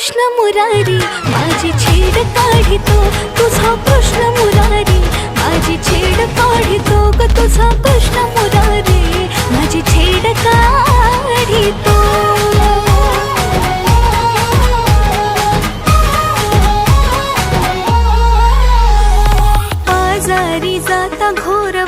कृष्ण मुरारी माझी छेड काढितो तुझा कृष्ण मुरारी माझी छेड काढितो ग तुझा कृष्ण मुरारी माझी छेड काढितो आजारी जाता घोर